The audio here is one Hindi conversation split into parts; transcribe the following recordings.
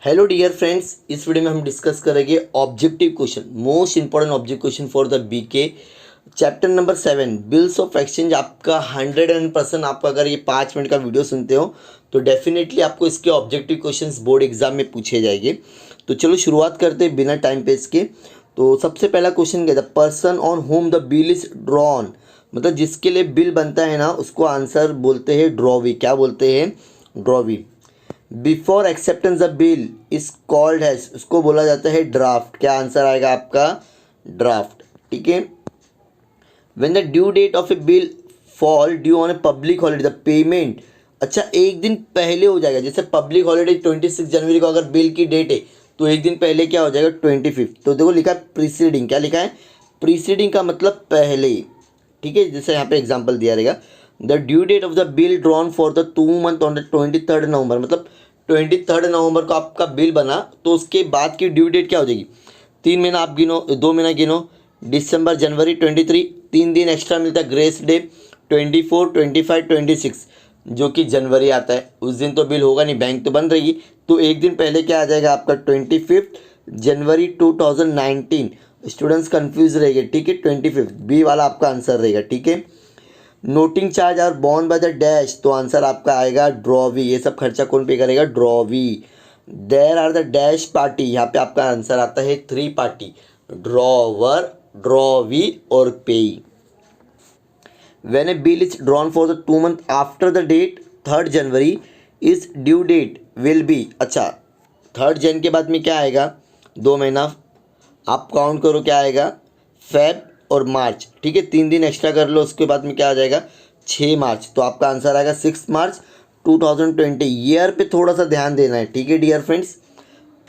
हेलो डियर फ्रेंड्स, इस वीडियो में हम डिस्कस करेंगे objective question, most important objective question for the BK chapter number 7 bills of exchange. आपका 100% आपका अगर ये 5 मिनट का वीडियो सुनते हो तो डेफिनेटली आपको इसके ऑब्जेक्टिव क्वेश्चंस बोर्ड एग्जाम में पूछे जाएंगे। तो चलो शुरुआत करते हैं बिना टाइम वेस्ट के। तो सबसे पहला क्वेश्चन क्या था, person on home the bill is drawn, मतलब जिसके लिए बिल बनता है ना उसको आंसर बोलते हैं ड्रॉवी। क्या बोलते हैं? Drawee. Before acceptance the bill is called has, उसको बोला जाता है ड्राफ्ट। क्या आंसर आएगा आपका? ड्राफ्ट। ठीक है। When the due date of a bill fall due on a public holiday the payment, अच्छा एक दिन पहले हो जाएगा। जैसे पब्लिक हॉलीडे 26 जनवरी को अगर बिल की डेट है तो एक दिन पहले क्या हो जाएगा? 25। तो देखो लिखा है प्रीसीडिंग। क्या लिखा है? प्रीसीडिंग का मतलब पहले। ठीक है, जैसे यहाँ पे एग्जांपल दिया रहेगा, the due date of the bill drawn for the 2 month on the 23 November, मतलब 23 नवंबर को आपका बिल बना तो उसके बाद की ड्यू डेट क्या हो जाएगी? 3 महीना आप गिनो, 2 महीना गिनो, दिसंबर जनवरी 23, 3 दिन एक्स्ट्रा मिलता है ग्रेस डे 24, 25, 26, जो कि जनवरी आता है। उस दिन तो बिल होगा नहीं, बैंक तो बंद रहेगी। तो एक दिन पहले क्या आ जाएगा आपका? 25 जनवरी 2019। स्टूडेंट्स कंफ्यूज रहेंगे। ठीक है, 25 बी वाला आपका आंसर रहेगा। ठीक है। Noting charge are borne by the dash, तो आंसर आपका आएगा ड्रॉवी। ये सब खर्चा कौन पे करेगा? Drawee. There are the dash party, यहाँ पे आपका आंसर आता है 3 पार्टी, ड्रॉवर, ड्रॉवी और payee. When a bill is drawn for the 2 month after the date 3 January is due date will be, अच्छा 3 जन के बाद में क्या आएगा? 2 महीना आप काउंट करो, क्या आएगा? फेब और मार्च। ठीक है, 3 दिन एक्स्ट्रा कर लो, उसके बाद में क्या आ जाएगा? 6 मार्च। तो आपका आंसर आएगा 6 मार्च 2020। ईयर पे थोड़ा सा ध्यान देना है। ठीक है डियर फ्रेंड्स,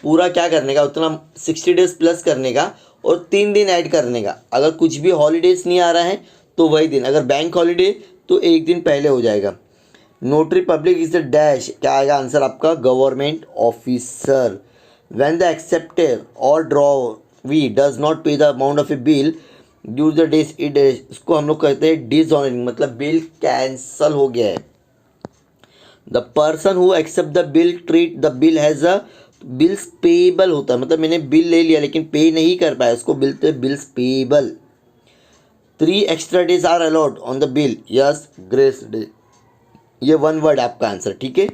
पूरा क्या करने का, उतना 60 डेज प्लस करने का और 3 दिन ऐड करने का। अगर कुछ भी हॉलीडेज नहीं आ रहा है तो वही दिन, अगर बैंक हॉलीडे तो एक दिन पहले हो जाएगा। Notary public is the dash, क्या आएगा आंसर आपका? Government officer. When the acceptor और ड्रॉवी डज नॉट पे the amount of a bill due the days it, इसको हम लोग कहते हैं डिसऑनरिंग, मतलब बिल कैंसल हो गया है। The person who accept the bill treat the bill has a, bills payable होता है, मतलब मैंने बिल ले लिया लेकिन पे नहीं कर पाया, उसको bill bills payable. 3 extra days are allot on the bill, yes grace day. ये वन वर्ड आपका आंसर। ठीक है।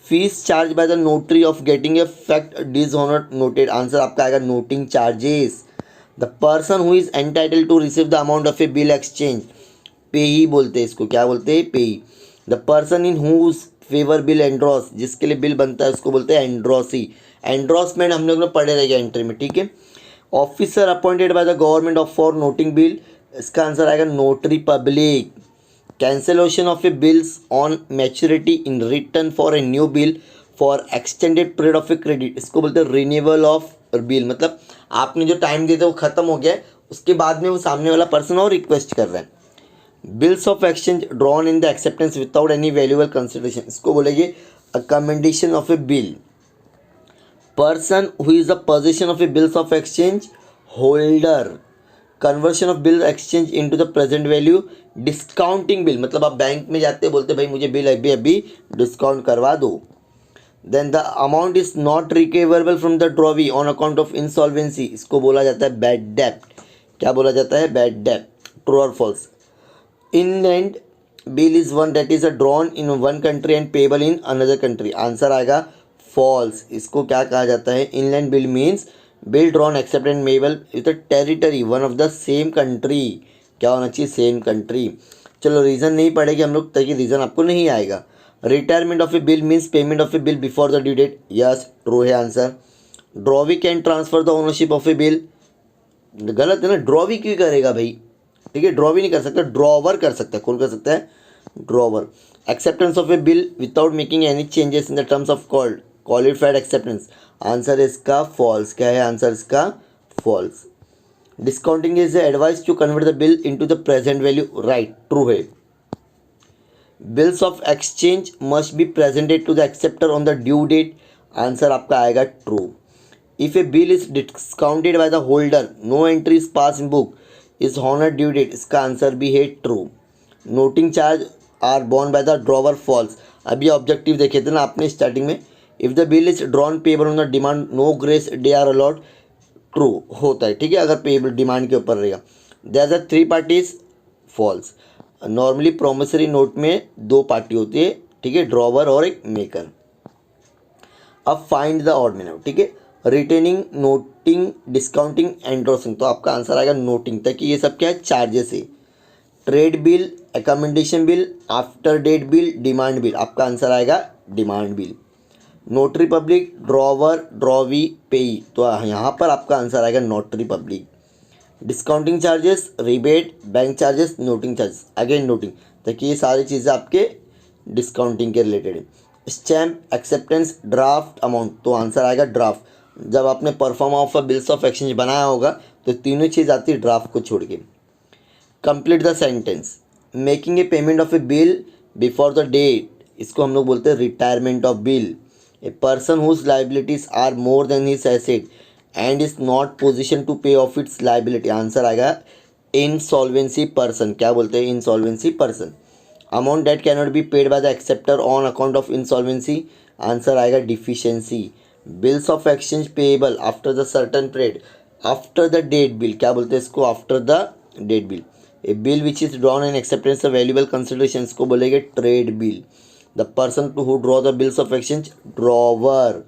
Fees charge by the notary of getting a fact dishonour noted, answer आपका आएगा noting charges. The person who is entitle to receive the amount of a bill exchange, payee बोलते हैं इसको। क्या बोलते हैं? Payee. The person in whose favour bill endorse, जिसके लिए बिल बनता है उसको बोलते हैं एंड्रॉसी। एंड्रॉसमेंट हम लोग ने पढ़े रहेगा एंट्री में। ठीक है। Officer appointed by the government of for noting bill, इसका आंसर आएगा notary public. Cancellation of a bills on maturity in return for a new bill for extended period of a credit, इसको बोलते हैं रिन्यूअल ऑफ बिल, मतलब आपने जो टाइम दिया था वो खत्म हो गया है, उसके बाद में वो सामने वाला पर्सन और रिक्वेस्ट कर रहा है। Bills of exchange drawn in the acceptance without any valuable consideration, इसको बोलेंगे accommodation of a bill. Person who is the position of a bills of exchange, holder. Conversion of bill exchange into the present value, discounting bill, मतलब आप बैंक में जाते बोलते भाई मुझे बिल अभी अभी डिस्काउंट करवा दो। Then the amount is not recoverable from the drawee on account of insolvency, इसको बोला जाता है बैड डेप्ट। क्या बोला जाता है? बैड डेप्ट। ट्रू और false? Inland bill is one that is a drawn in one country and payable in another country, answer आएगा फॉल्स। इसको क्या कहा जाता है? Inland bill means bill drawn except and payable with the territory one of the same country. क्या होना चाहिए? Same country. चलो रीज़न नहीं पढ़ेगी हम लोग ताकि रीज़न आपको नहीं आएगा। Retirement of a bill means payment of a bill before the due date, yes true है answer. Drawee can transfer the ownership of a bill, गलत है ना, ड्रॉवी क्यों करेगा भाई? ठीक है, ड्रॉवी नहीं कर सकता, ड्रॉवर कर सकता है। कौन कर सकता है? Drawer. Acceptance of a bill without making any changes in the terms of called qualified acceptance, answer इसका फॉल्स। क्या है आंसर इसका? False. Discounting is advise to convert the bill into the present value, right true है। Bills of exchange must be presented to the acceptor on the due date, answer आपका आएगा true. If a bill is discounted by the holder no entry is pass in book is honour due date, इसका आंसर भी है true. Noting charge are borne by the drawer, false. अभी ऑब्जेक्टिव देखे थे ना आपने स्टार्टिंग में if the bill is drawn payable on the demand no grace day are allot, true होता है, ठीक है, अगर पेबल डिमांड के ऊपर रहेगा। There are 3 parties, false. Normally promissory note में 2 पार्टी होती है, ठीक है, ड्रॉवर और एक मेकर। अब find the odd man out, ठीक है, रिटेनिंग, नोटिंग, डिस्काउंटिंग, एंडोर्सिंग, तो आपका आंसर आएगा नोटिंग, ताकि ये सब क्या है, चार्जेस है। Trade bill, accommodation bill, after date bill, demand bill, आपका आंसर आएगा demand bill. Notary public, drawer, drawee, payee, तो यहाँ पर आपका आंसर आएगा notary public. Discounting charges, rebate, bank charges, noting charges, again noting, ताकि ये सारी चीज़ें आपके डिस्काउंटिंग के रिलेटेड है। स्टैम्प, एक्सेप्टेंस, ड्राफ्ट, अमाउंट, तो आंसर आएगा ड्राफ्ट। जब आपने perform of bills of exchange बनाया होगा तो तीनों चीज़ आती है ड्राफ्ट को छोड़ के। Complete the sentence, making a payment of a bill before the date, इसको हम लोग बोलते हैं retirement of bill. A person whose liabilities are more than his asset and is not position to pay off its liability, answer आएगा इनसॉल्वेंसी पर्सन, क्या बोलते हैं, insolvency person. Amount debt cannot be paid by the acceptor on account of insolvency, answer आएगा deficiency. Bills of exchange payable after the certain period, after the date bill, क्या बोलते हैं इसको, after the date bill. A bill which is drawn in acceptance of valuable consideration को बोलेंगे trade bill. The person to who draw the bills of exchange, drawer.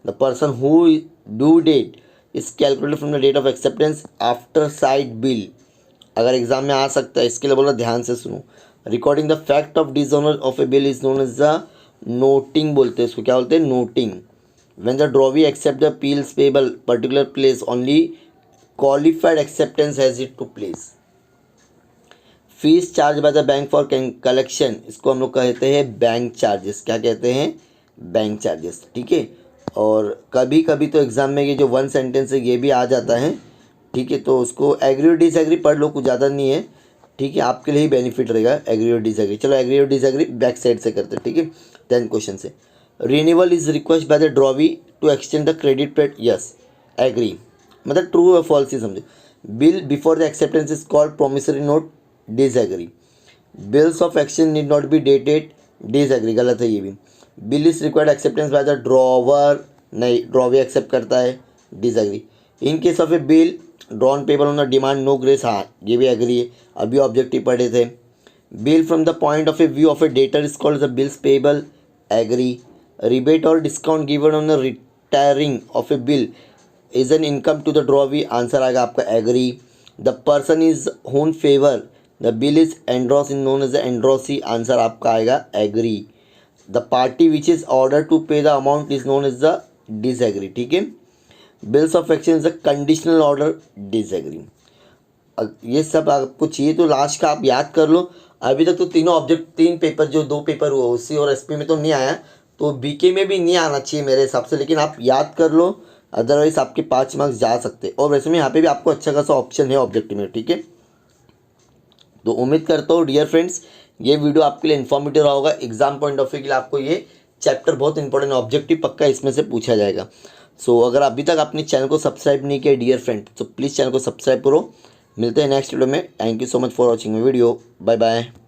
The person who due date is calculated from the date of acceptance after side bill, अगर एग्जाम में आ सकता है, इसके लिए बोला ध्यान से सुनो। Recording the fact of dishonour of a bill is known as the noting, बोलते हैं इसको, क्या बोलते हैं, noting. When the drawee accept the bills payable particular place only qualified acceptance has it to place. Fees charge by the bank for collection, इसको हम लोग कहते हैं बैंक चार्जेस, क्या कहते हैं, बैंक चार्जेस, ठीक है। और कभी कभी तो एग्जाम में ये जो 1 सेंटेंस है ये भी आ जाता है, ठीक है, तो उसको एग्री और डिसएग्री पढ़ लो, कुछ ज़्यादा नहीं है, ठीक है, आपके लिए ही बेनिफिट रहेगा एग्री और डिसएग्री। चलो एग्री और डिसएग्री बैक साइड से करते हैं, ठीक है। 10 क्वेश्चन से, renewal is request by the drawee to extend the credit period, yes agree, मतलब ट्रू और फॉल्स ही समझो। Bill before the acceptance is called promissory note, disagree. Bills of exchange need not be dated, disagree, गलत है ये भी। Bill is required acceptance by the drawer, नहीं, ड्रॉवी एक्सेप्ट करता है, disagree. In case of a bill drawn payable on the demand no grace, हाँ ये भी एग्री है, अभी ऑब्जेक्टिव पढ़े थे। Bill from the point of a view of a debtor is called the bills payable, agree. Rebate और discount given on the retiring of a bill is an income to the drawee, answer आएगा आपका agree. The person is whom favour the bill is endorsed in known as the endorsee, answer आपका आएगा agree. The party which is order to pay the amount is known as the disagree, ठीक है। Bills of exchange the conditional order, disagree. ये सब आपको चाहिए तो लास्ट का आप याद कर लो। अभी तक तो तीनों ऑब्जेक्ट, 3 पेपर, जो 2 पेपर हुआ ओसी और एसपी में तो नहीं आया, तो बीके में भी नहीं आना चाहिए मेरे हिसाब से, लेकिन आप याद कर लो, अदरवाइज आपके 5 मार्क्स जा सकते। और वैसे में यहाँ पे भी आपको अच्छा खासा ऑप्शन है ऑब्जेक्टिव में, ठीक है। तो उम्मीद करता हूँ डियर फ्रेंड्स ये वीडियो आपके लिए इन्फॉर्मेटिव रहा होगा। एग्जाम पॉइंट ऑफ व्यू के लिए आपको ये चैप्टर बहुत इंपॉर्टेंट, ऑब्जेक्टिव पक्का इसमें से पूछा जाएगा। सो अगर अभी तक आपने चैनल को सब्सक्राइब नहीं किया डियर फ्रेंड, तो प्लीज़ चैनल को सब्सक्राइब करो। मिलते हैं नेक्स्ट वीडियो में। Thank you so much for watching my video, bye bye.